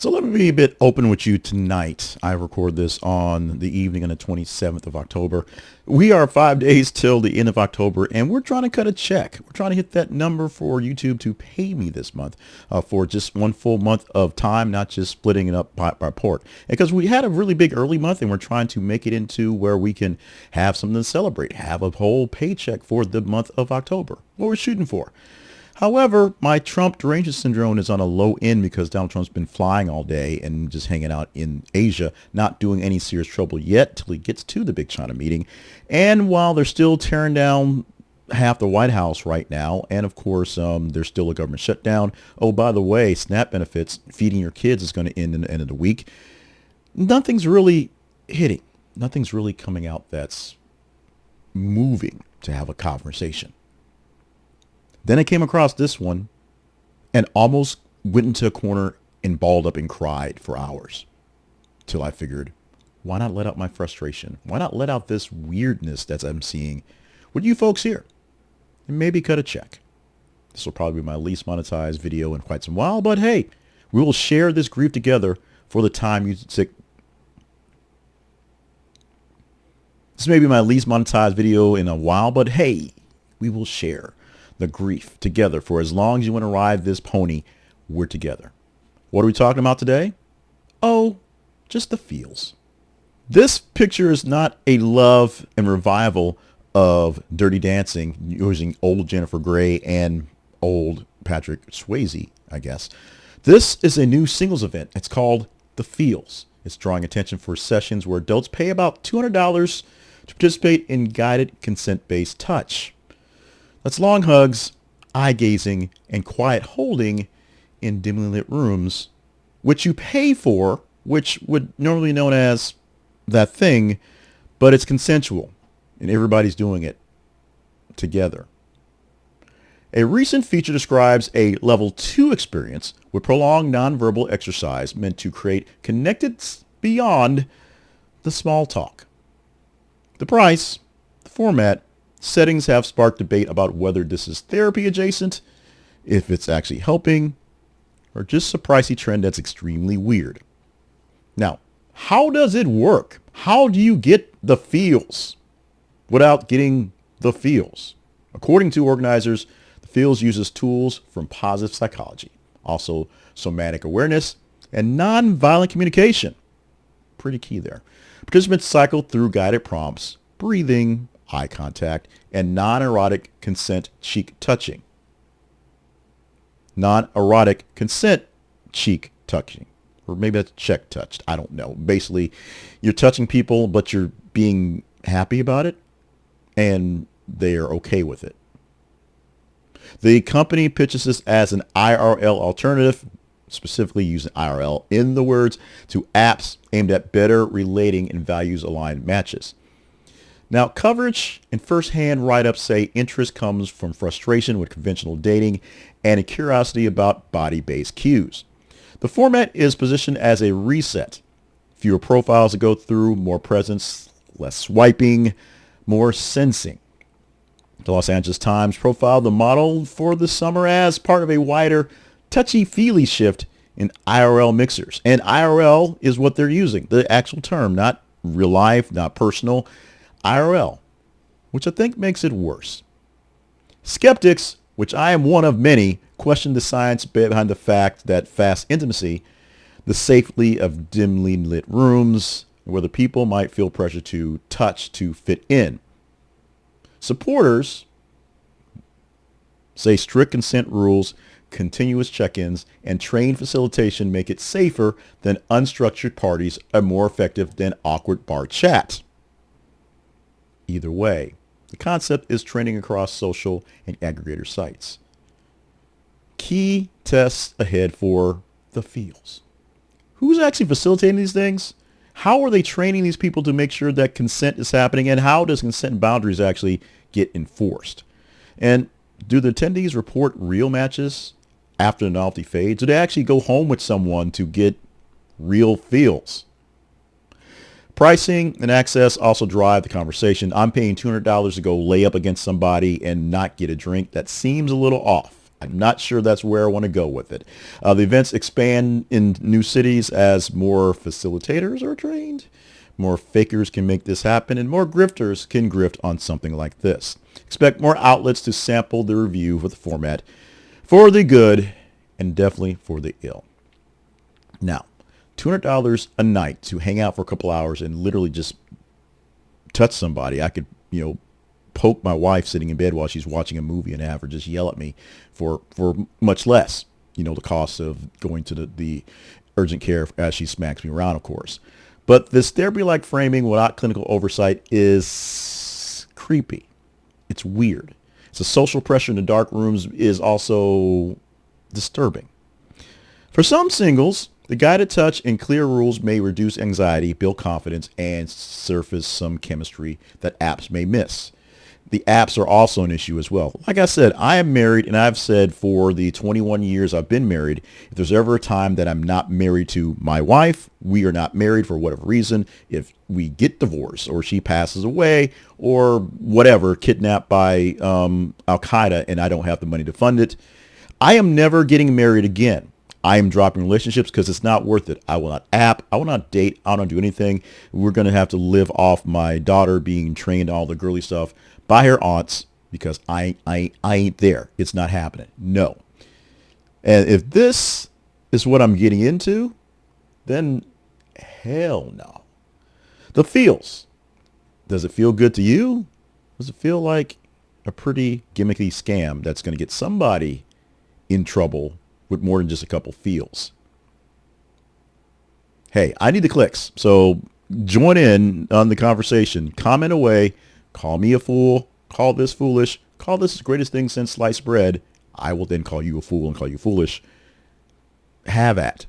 So let me be a bit open with you tonight. I record this on the evening on the 27th of October. We are 5 days till the end of October, and we're trying to cut a check. We're trying to hit that number for YouTube to pay me this month for just one full month of time, not just splitting it up by port. Because we had a really big early month, and we're trying to make it into where we can have something to celebrate, have a whole paycheck for the month of October. What we're shooting for. However, my Trump derangement syndrome is on a low end because Donald Trump's been flying all day and just hanging out in Asia, not doing any serious trouble yet till he gets to the big China meeting. And while they're still tearing down half the White House right now, and of course, there's still a government shutdown. Oh, by the way, SNAP benefits, feeding your kids is going to end in the end of the week. Nothing's really hitting. Nothing's really coming out that's moving to have a conversation. Then I came across this one and almost went into a corner and balled up and cried for hours till I figured, why not let out my frustration? Why not let out this weirdness that I'm seeing with you folks here and maybe cut a check? This will probably be my least monetized video in quite some while, but hey, we will share this grief together for the time you take. This may be my least monetized video in a while, but hey, we will share the grief together for as long as you want to ride this pony. We're together. What are we talking about today? Oh, just the feels. This picture is not a love and revival of Dirty Dancing using old Jennifer Grey and old Patrick Swayze, I guess. This is a new singles event. It's called The Feels. It's drawing attention for sessions where adults pay about $200 to participate in guided consent-based touch. That's long hugs, eye gazing, and quiet holding in dimly lit rooms, which you pay for, which would normally be known as that thing, but it's consensual, and everybody's doing it together. A recent feature describes a level 2 experience with prolonged nonverbal exercise meant to create connected beyond the small talk. The price, the format, settings have sparked debate about whether this is therapy adjacent, if it's actually helping, or just a pricey trend that's extremely weird. Now, how does it work? How do you get the feels without getting the feels? According to organizers, the feels uses tools from positive psychology, also somatic awareness, and nonviolent communication. Pretty key there. Participants cycle through guided prompts, breathing, eye contact, and non-erotic consent cheek touching. Non-erotic consent cheek touching. Or maybe that's cheek touched. I don't know. Basically, you're touching people, but you're being happy about it, and they're okay with it. The company pitches this as an IRL alternative, specifically using IRL in the words, to apps aimed at better relating and values-aligned matches. Now, coverage and first-hand write-ups say interest comes from frustration with conventional dating and a curiosity about body-based cues. The format is positioned as a reset. Fewer profiles to go through, more presence, less swiping, more sensing. The Los Angeles Times profiled the model for the summer as part of a wider touchy-feely shift in IRL mixers. And IRL is what they're using, the actual term, not real life, not personal. IRL, which I think makes it worse. Skeptics, which I am one of many, question the science behind the fact that fast intimacy, the safety of dimly lit rooms, where the people might feel pressure to touch to fit in. Supporters say strict consent rules, continuous check-ins, and trained facilitation make it safer than unstructured parties and more effective than awkward bar chat. Either way, the concept is trending across social and aggregator sites. Key tests ahead for the feels. Who's actually facilitating these things? How are they training these people to make sure that consent is happening? And how does consent boundaries actually get enforced? And do the attendees report real matches after the novelty fades? Do they actually go home with someone to get real feels? Pricing and access also drive the conversation. I'm paying $200 to go lay up against somebody and not get a drink. That seems a little off. I'm not sure that's where I want to go with it. The events expand in new cities as more facilitators are trained. More fakers can make this happen, and more grifters can grift on something like this. Expect more outlets to sample the review for the format for the good and definitely for the ill. Now, $200 a night to hang out for a couple hours and literally just touch somebody. I could, poke my wife sitting in bed while she's watching a movie and have her just yell at me for much less, the cost of going to the urgent care as she smacks me around, of course. But this therapy-like framing without clinical oversight is creepy. It's weird. So social pressure in the dark rooms is also disturbing. For some singles, the guided touch and clear rules may reduce anxiety, build confidence, and surface some chemistry that apps may miss. The apps are also an issue as well. Like I said, I am married, and I've said for the 21 years I've been married, if there's ever a time that I'm not married to my wife, we are not married for whatever reason. If we get divorced or she passes away or whatever, kidnapped by Al-Qaeda and I don't have the money to fund it, I am never getting married again. I am dropping relationships because it's not worth it. I will not app. I will not date. I don't do anything. We're going to have to live off my daughter being trained all the girly stuff by her aunts because I ain't there. It's not happening. No. And if this is what I'm getting into, then hell no. The feels. Does it feel good to you? Does it feel like a pretty gimmicky scam that's going to get somebody in trouble with more than just a couple feels? Hey, I need the clicks. So join in on the conversation. Comment away. Call me a fool. Call this foolish. Call this the greatest thing since sliced bread. I will then call you a fool and call you foolish. Have at.